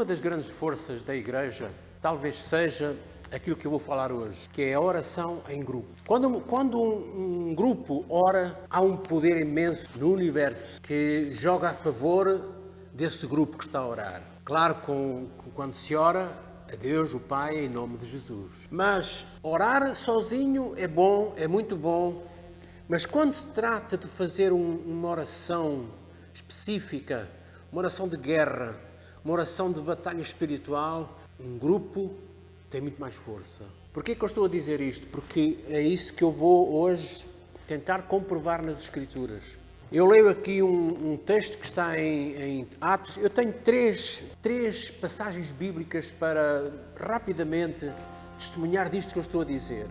Uma das grandes forças da Igreja talvez seja aquilo que eu vou falar hoje, que é a oração em grupo. Quando um grupo ora, há um poder imenso no universo que joga a favor desse grupo que está a orar. Claro, quando se ora a Deus, o Pai, em nome de Jesus. Mas orar sozinho é bom, é muito bom, mas quando se trata de fazer uma oração específica, uma oração de guerra, uma oração de batalha espiritual, um grupo tem muito mais força. Porquê que eu estou a dizer isto? Porque é isso que eu vou hoje tentar comprovar nas Escrituras. Eu leio aqui um texto que está em Atos. Eu tenho três passagens bíblicas para rapidamente testemunhar disto que eu estou a dizer,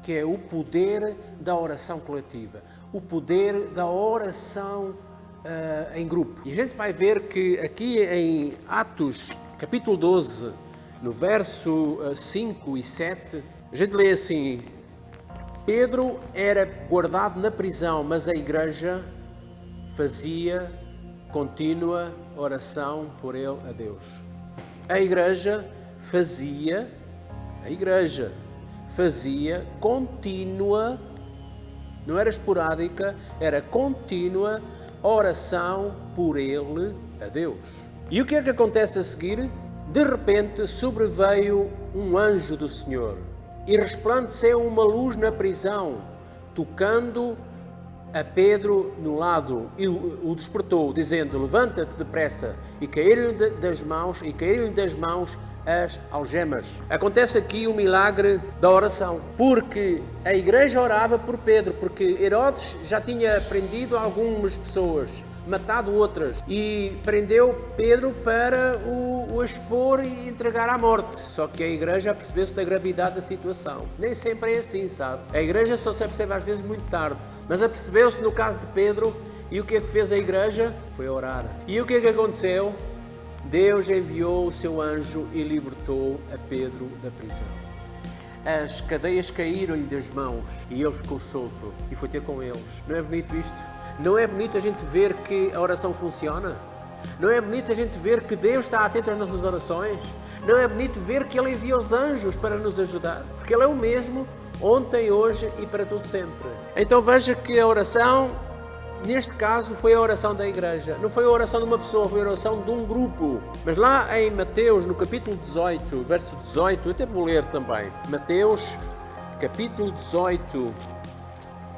que é o poder da oração coletiva, o poder da oração em grupo. E a gente vai ver que aqui em Atos, capítulo 12, no verso 5 e 7, a gente lê assim: Pedro era guardado na prisão, mas a igreja fazia contínua oração por ele a Deus. A igreja fazia contínua, não era esporádica, era contínua oração por ele a Deus. E o que é que acontece a seguir? De repente sobreveio um anjo do Senhor e resplandeceu uma luz na prisão, tocando a Pedro no lado e o despertou, dizendo: levanta-te depressa. E caíram-lhe das mãos as algemas. Acontece aqui o milagre da oração, porque a igreja orava por Pedro, porque Herodes já tinha prendido algumas pessoas, matado outras, e prendeu Pedro para o expor e entregar à morte. Só que a igreja percebeu-se da gravidade da situação. Nem sempre é assim, sabe? A igreja só se percebe às vezes muito tarde, mas apercebeu-se no caso de Pedro. E o que é que fez a igreja? Foi orar. E o que é que aconteceu? Deus enviou o seu anjo e libertou a Pedro da prisão. As cadeias caíram-lhe das mãos e ele ficou solto e foi ter com eles. Não é bonito isto? Não é bonito a gente ver que a oração funciona? Não é bonito a gente ver que Deus está atento às nossas orações? Não é bonito ver que Ele envia os anjos para nos ajudar? Porque Ele é o mesmo ontem, hoje e para todo sempre. Então veja que a oração, neste caso, foi a oração da igreja. Não foi a oração de uma pessoa, foi a oração de um grupo. Mas lá em Mateus, no capítulo 18, verso 18, eu até vou ler também. Mateus, capítulo 18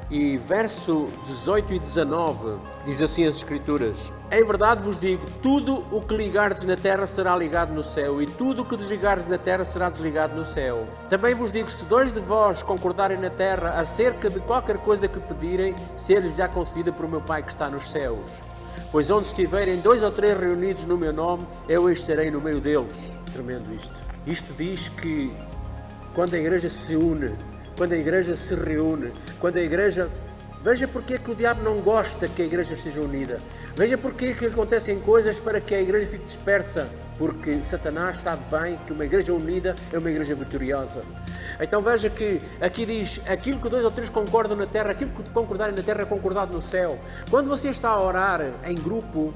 e verso 18 e 19, diz assim as Escrituras: em verdade vos digo, tudo o que ligardes na terra será ligado no céu, e tudo o que desligardes na terra será desligado no céu. Também vos digo, se dois de vós concordarem na terra acerca de qualquer coisa que pedirem, ser-lhes já concedida por meu Pai que está nos céus. Pois onde estiverem 2 ou 3 reunidos no meu nome, eu estarei no meio deles. Tremendo isto. Isto diz que quando a igreja se une, quando a igreja se reúne, quando a igreja... Veja porque é que o diabo não gosta que a igreja esteja unida. Veja porque é que acontecem coisas para que a igreja fique dispersa. Porque Satanás sabe bem que uma igreja unida é uma igreja vitoriosa. Então veja que aqui diz: aquilo que 2 ou 3 concordam na terra, aquilo que concordarem na terra é concordado no céu. Quando você está a orar em grupo,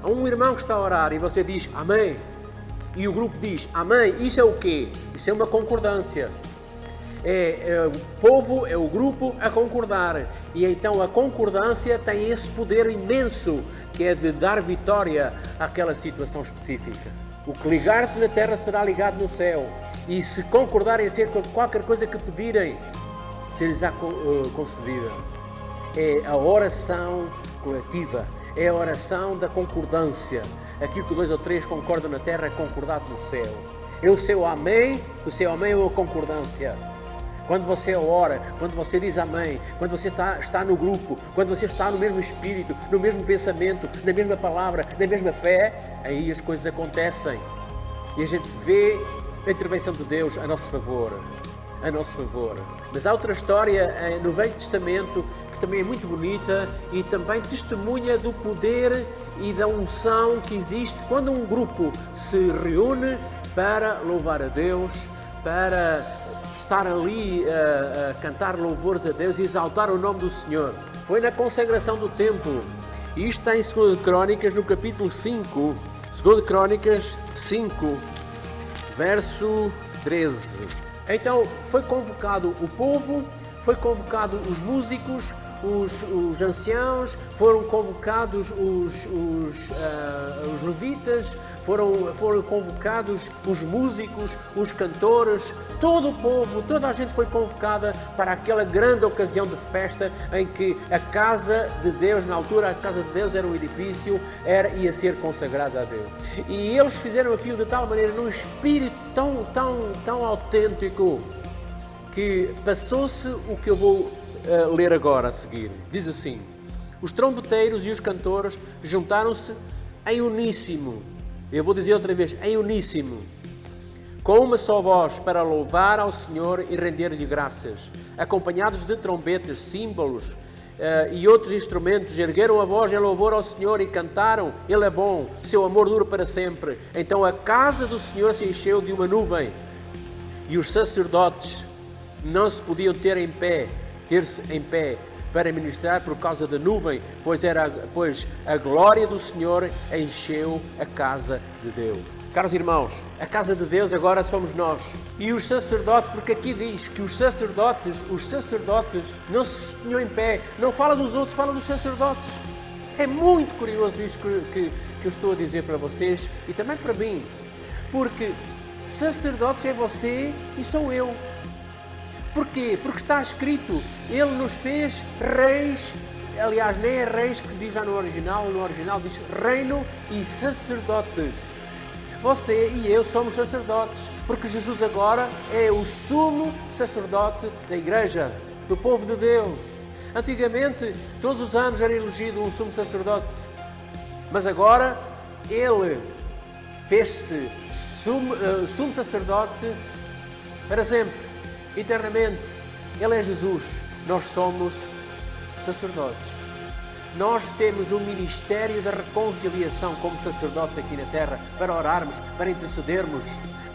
há um irmão que está a orar e você diz amém, e o grupo diz amém, isso é o quê? Isso é uma concordância. É o povo, é o grupo a concordar. E então a concordância tem esse poder imenso, que é de dar vitória àquela situação específica. O que ligardes na terra será ligado no céu. E se concordarem acerca de qualquer coisa que pedirem, ser-lhes-á concedida. É a oração coletiva, é a oração da concordância. Aquilo que 2 ou 3 concordam na terra é concordado no céu. É o seu amém é a concordância. Quando você ora, quando você diz amém, quando você está no grupo, quando você está no mesmo espírito, no mesmo pensamento, na mesma palavra, na mesma fé, aí as coisas acontecem. E a gente vê a intervenção de Deus a nosso favor. A nosso favor. Mas há outra história no Velho Testamento que também é muito bonita e também testemunha do poder e da unção que existe quando um grupo se reúne para louvar a Deus, para estar ali a cantar louvores a Deus e exaltar o nome do Senhor. Foi na consagração do templo. E isto está em 2 Crônicas, no capítulo 5, 2 Crônicas 5, verso 13. Então foi convocado o povo, foi convocado os músicos, os anciãos, foram convocados os levitas, foram convocados os músicos, os cantores, todo o povo, toda a gente foi convocada para aquela grande ocasião de festa em que a casa de Deus, na altura a casa de Deus era um edifício, ia ser consagrada a Deus. E eles fizeram aquilo de tal maneira, num espírito tão autêntico, que passou-se o que eu vou ler agora a seguir. Diz assim: os trombeteiros e os cantores juntaram-se em uníssono. Eu vou dizer outra vez, em uníssono, com uma só voz, para louvar ao Senhor e render-lhe graças. Acompanhados de trombetas, símbolos e outros instrumentos, ergueram a voz em louvor ao Senhor e cantaram: Ele é bom, seu amor dura para sempre. Então a casa do Senhor se encheu de uma nuvem, e os sacerdotes não se podiam ter-se em pé para ministrar por causa da nuvem, pois a glória do Senhor encheu a casa de Deus. Caros irmãos, a casa de Deus agora somos nós. E os sacerdotes, porque aqui diz que os sacerdotes não se tinham em pé. Não fala dos outros, fala dos sacerdotes. É muito curioso isto que eu estou a dizer para vocês e também para mim. Porque sacerdotes é você e sou eu. Porquê? Porque está escrito, Ele nos fez reis, aliás, nem é reis que diz já no original diz reino e sacerdotes. Você e eu somos sacerdotes, porque Jesus agora é o sumo sacerdote da igreja, do povo de Deus. Antigamente, todos os anos era elegido um sumo sacerdote, mas agora Ele fez-se sumo sacerdote para sempre. Eternamente, Ele é Jesus, nós somos sacerdotes. Nós temos um ministério da reconciliação como sacerdotes aqui na terra, para orarmos, para intercedermos,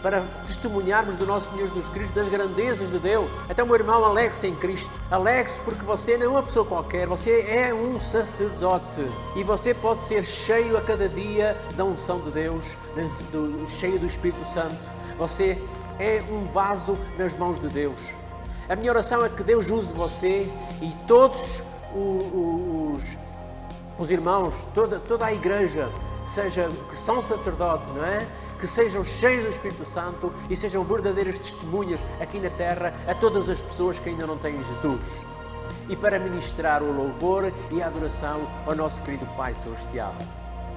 para testemunharmos do nosso Senhor Jesus Cristo, das grandezas de Deus. Então, meu irmão, alegre-se em Cristo. Alegre-se porque você não é uma pessoa qualquer, você é um sacerdote. E você pode ser cheio a cada dia da unção de Deus, cheio do Espírito Santo. Você é um vaso nas mãos de Deus. A minha oração é que Deus use você e todos os irmãos, toda a igreja, que são sacerdotes, não é? Que sejam cheios do Espírito Santo e sejam verdadeiras testemunhas aqui na terra a todas as pessoas que ainda não têm Jesus. E para ministrar o louvor e a adoração ao nosso querido Pai Celestial.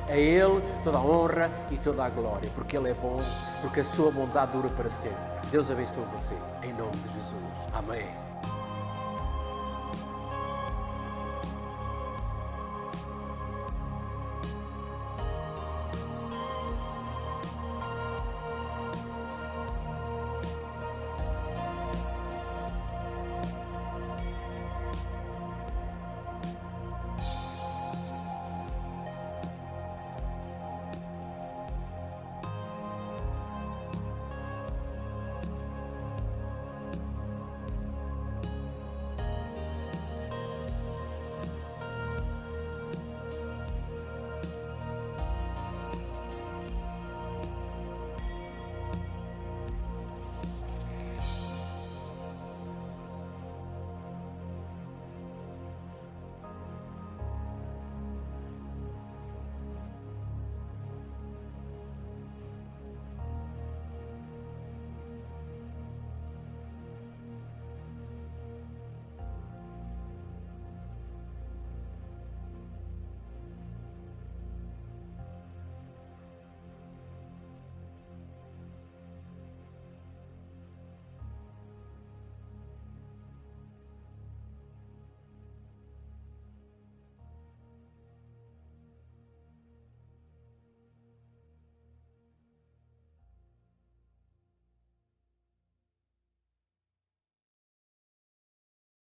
A Ele toda a honra e toda a glória, porque Ele é bom, porque a sua bondade dura para sempre. Deus abençoe você, em nome de Jesus. Amém.